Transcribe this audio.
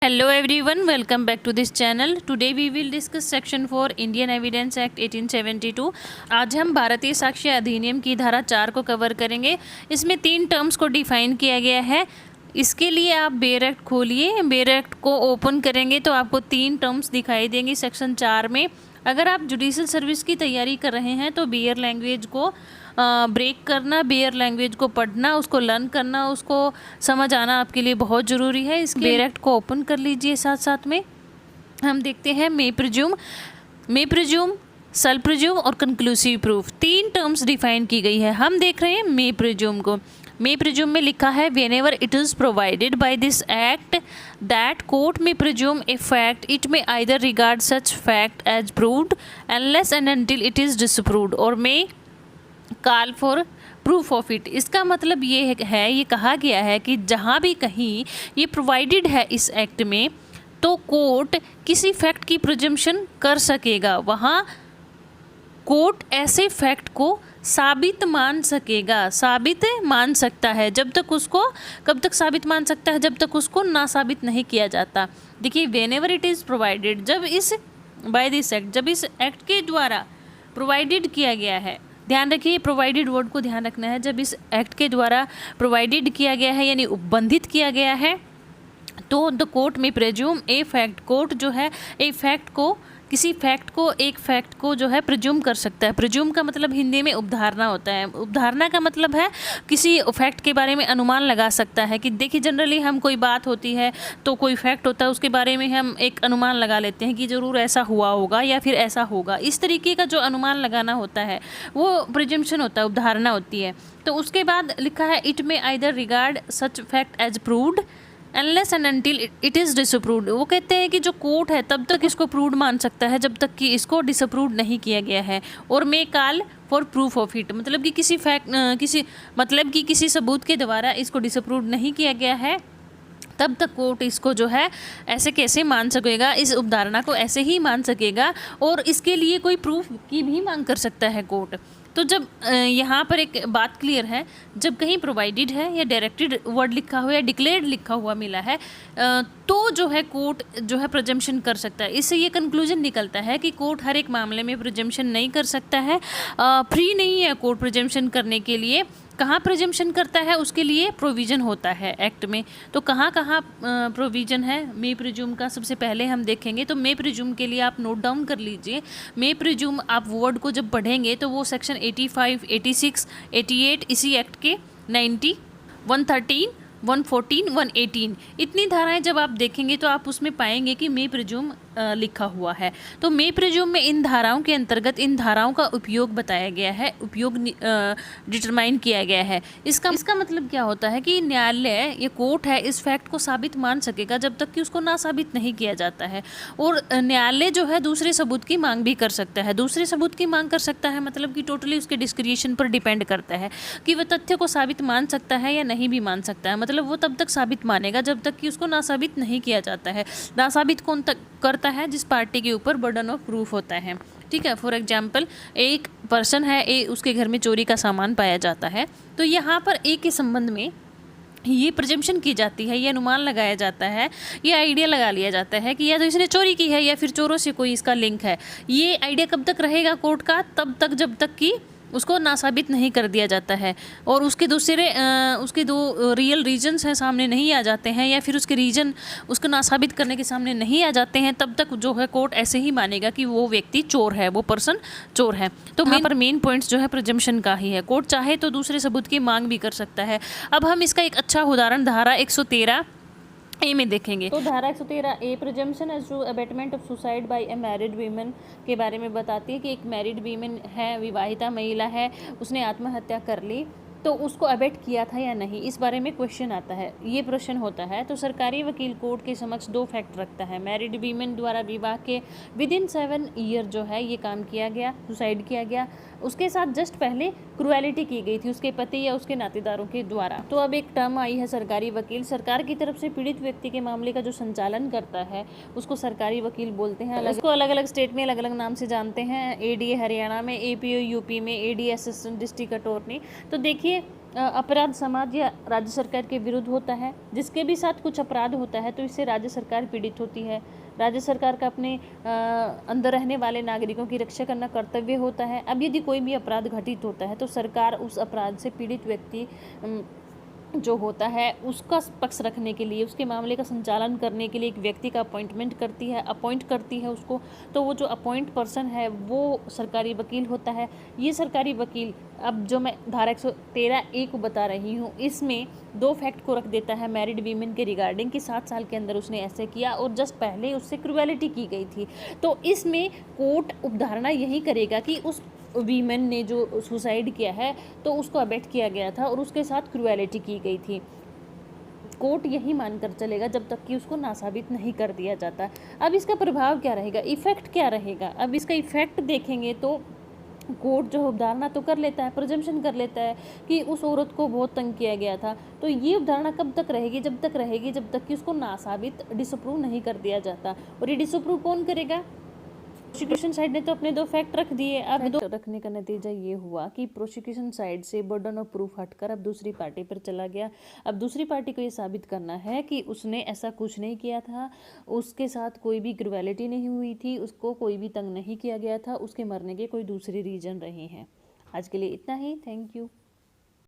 Hello everyone, welcome back to this channel. Today we will discuss section 4 Indian Evidence Act 1872. आज हम भारतीय साक्ष्य अधिनियम की धारा 4 को कवर करेंगे। इसमें 3 टर्म्स को डिफाइन किया गया है। इसके लिए आप बेयर एक्ट खोलिए, बेयर एक्ट को ओपन करेंगे तो आपको 3 टर्म्स दिखाई देंगी सेक्शन 4 में। अगर आप जुडिशल सर्विस की तैयारी कर रहे हैं तो बेयर लैंग्वेज को ब्रेक करना, बेयर लैंग्वेज को पढ़ना, उसको लर्न करना, उसको समझ आना आपके लिए बहुत ज़रूरी है। इस बेयर एक्ट को ओपन कर लीजिए। साथ साथ में हम देखते हैं मे प्रिज्यूम, सल प्रिज्यूम और कंक्लूसिव प्रूफ। 3 टर्म्स डिफाइन की गई है। हम देख रहे हैं मे प्रिज्यूम को। मे प्रिज्यूम में लिखा है whenever it is provided by this act that court may presume a fact, it may either regard such fact as proved unless and until it is disproved or may call for proof of it। इसका मतलब ये है, ये कहा गया है कि जहाँ भी कहीं ये प्रोवाइडेड है इस एक्ट में तो कोर्ट किसी फैक्ट की प्रिजम्पशन कर सकेगा। वहाँ कोर्ट ऐसे फैक्ट को साबित मान सकता है। जब तक उसको कब तक साबित मान सकता है? जब तक उसको ना साबित नहीं किया जाता। देखिए, व्हेनेवर इट इज़ प्रोवाइडेड, जब इस बाय दिस एक्ट, जब इस एक्ट के द्वारा प्रोवाइडेड किया गया है, ध्यान रखिए प्रोवाइडेड वर्ड को ध्यान रखना है। जब इस एक्ट के द्वारा प्रोवाइडेड किया गया है यानी उपबंधित किया गया है तो द कोर्ट में प्रेज्यूम ए फैक्ट, कोर्ट जो है ए फैक्ट को, किसी फैक्ट को, एक फैक्ट को जो है प्रिज्यूम कर सकता है। प्रिज्यूम का मतलब हिंदी में उपधारणा होता है। उपधारणा का मतलब है किसी फैक्ट के बारे में अनुमान लगा सकता है। कि देखिए, जनरली हम कोई बात होती है तो कोई फैक्ट होता है, उसके बारे में हम एक अनुमान लगा लेते हैं कि ज़रूर ऐसा हुआ होगा या फिर ऐसा होगा। इस तरीके का जो अनुमान लगाना होता है वो प्रिजम्पशन होता है, उपधारणा होती है। तो उसके बाद लिखा है इट में either regard such fact as proved unless and until it is disproved. वो कहते हैं कि जो कोर्ट है तब तक इसको प्रूव्ड मान सकता है जब तक कि इसको डिसअप्रूव्ड नहीं किया गया है। और मे call for proof of it, मतलब कि किसी सबूत के द्वारा इसको डिसअप्रूव्ड नहीं किया गया है तब तक कोर्ट इसको जो है ऐसे कैसे मान सकेगा, इस उपधारणा को ऐसे ही मान सकेगा और इसके लिए कोई प्रूफ की भी मांग कर सकता है कोर्ट। तो जब यहाँ पर एक बात क्लियर है, जब कहीं प्रोवाइडेड है या डायरेक्टेड वर्ड लिखा हुआ या डिक्लेयर्ड लिखा हुआ मिला है तो जो है कोर्ट जो है प्रिजम्पशन कर सकता है। इससे ये कंक्लूजन निकलता है कि कोर्ट हर एक मामले में प्रिजम्पशन नहीं कर सकता है, फ्री नहीं है कोर्ट प्रिजम्पशन करने के लिए। कहाँ प्रिजम्पशन करता है उसके लिए प्रोविज़न होता है एक्ट में। तो कहाँ कहाँ प्रोविज़न है मे प्रिज्यूम का, सबसे पहले हम देखेंगे। तो मे प्रिज्यूम के लिए आप नोट डाउन कर लीजिए। मे प्रिज्यूम आप वर्ड को जब पढ़ेंगे तो वो सेक्शन 85, 86, 88 इसी एक्ट के 90, 113, 114, 118 इतनी धाराएं जब आप देखेंगे तो आप उसमें पाएंगे कि मे प्रिज्यूम लिखा हुआ है। तो मे प्रिज्यूम में इन धाराओं के अंतर्गत इन धाराओं का उपयोग बताया गया है, उपयोग डिटरमाइन किया गया है। इसका मतलब क्या होता है कि न्यायालय या कोर्ट है इस फैक्ट को साबित मान सकेगा जब तक कि उसको ना साबित नहीं किया जाता है। और न्यायालय जो है दूसरे सबूत की मांग भी कर सकता है। दूसरे सबूत की मांग कर सकता है मतलब कि टोटली उसके डिस्क्रिशन पर डिपेंड करता है कि वह तथ्य को साबित मान सकता है या नहीं भी मान सकता है। मतलब वो तब तक साबित मानेगा जब तक कि उसको ना साबित नहीं किया जाता है। ना साबित कौन तक करता है? जिस पार्टी के ऊपर बर्डन ऑफ प्रूफ होता है। ठीक है, फॉर एग्जाम्पल एक पर्सन है, उसके घर में चोरी का सामान पाया जाता है तो यहाँ पर ए के संबंध में ये प्रिजम्पशन की जाती है, ये अनुमान लगाया जाता है, ये आइडिया लगा लिया जाता है कि या तो इसने चोरी की है या फिर चोरों से कोई इसका लिंक है। ये आइडिया कब तक रहेगा कोर्ट का? तब तक जब तक कि उसको नासाबित नहीं कर दिया जाता है और उसके उसके 2 रियल रीजन्स हैं सामने नहीं आ जाते हैं या फिर उसके रीजन उसको नासाबित करने के सामने नहीं आ जाते हैं, तब तक जो है कोर्ट ऐसे ही मानेगा कि वो व्यक्ति चोर है, वो पर्सन चोर है। तो यहाँ पर मेन पॉइंट्स जो है प्रिजम्पशन का ही है। कोर्ट चाहे तो दूसरे सबूत की मांग भी कर सकता है। अब हम इसका एक अच्छा उदाहरण धारा 113 ए में देखेंगे। तो धारा 113 A presumption as to abetment of suicide by a married women के बारे में बताती है कि एक मैरिड वीमेन है, विवाहिता महिला है, उसने आत्महत्या कर ली तो उसको अबेट किया था या नहीं, इस बारे में क्वेश्चन आता है। ये प्रश्न होता है तो सरकारी वकील कोर्ट के समक्ष 2 फैक्ट रखता है। मैरिड वीमेन द्वारा विवाह के विदिन 7 ईयर जो है ये काम किया गया, सुसाइड किया गया, उसके साथ जस्ट पहले क्रुएलिटी की गई थी उसके पति या उसके नातेदारों के द्वारा। तो अब एक टर्म आई है सरकारी वकील। सरकार की तरफ से पीड़ित व्यक्ति के मामले का जो संचालन करता है उसको सरकारी वकील बोलते हैं। इसको अलग अलग स्टेट में अलग अलग नाम से जानते हैं। एडीए हरियाणा में, एपीओ यूपी में, एडीए असिस्टेंट डिस्ट्रिक्ट अटॉर्नी। तो देखिए अपराध समाज या राज्य सरकार के विरुद्ध होता है। जिसके भी साथ कुछ अपराध होता है तो इससे राज्य सरकार पीड़ित होती है। राज्य सरकार का अपने अंदर रहने वाले नागरिकों की रक्षा करना कर्तव्य होता है। अब यदि कोई भी अपराध घटित होता है तो सरकार उस अपराध से पीड़ित व्यक्ति जो होता है उसका पक्ष रखने के लिए, उसके मामले का संचालन करने के लिए एक व्यक्ति का अपॉइंट करती है उसको। तो वो जो अपॉइंट पर्सन है वो सरकारी वकील होता है। ये सरकारी वकील, अब जो मैं धारा 113A को बता रही हूँ, इसमें 2 फैक्ट को रख देता है मैरिड वीमेन के रिगार्डिंग कि 7 साल के अंदर उसने ऐसे किया और जस्ट पहले उससे क्रुएलिटी की गई थी। तो इसमें कोर्ट उपधारणा यही करेगा कि उस वीमेन ने जो सुसाइड किया है तो उसको अबेट किया गया था और उसके साथ क्रुएलिटी की गई थी। कोर्ट यही मानकर चलेगा जब तक कि उसको नासाबित नहीं कर दिया जाता। अब इसका प्रभाव क्या रहेगा, इफेक्ट क्या रहेगा? अब इसका इफेक्ट देखेंगे तो कोर्ट जो उपधारणा तो कर लेता है, प्रिजम्पशन कर लेता है कि उस औरत को बहुत तंग किया गया था। तो ये उपधारणा कब तक रहेगी? जब तक कि उसको नासाबित, डिसअप्रूव नहीं कर दिया जाता। और ये डिसअप्रूव कौन करेगा? प्रोसिक्यूशन साइड ने तो अपने 2 फैक्ट रख दिए। अब 2 रखने का नतीजा ये हुआ कि प्रोसिक्यूशन साइड से बर्डन ऑफ प्रूफ हटकर अब दूसरी पार्टी पर चला गया। अब दूसरी पार्टी को ये साबित करना है कि उसने ऐसा कुछ नहीं किया था, उसके साथ कोई भी क्रुएलिटी नहीं हुई थी, उसको कोई भी तंग नहीं किया गया था, उसके मरने के कोई दूसरे रीजन रहे हैं। आज के लिए इतना ही। Thank you.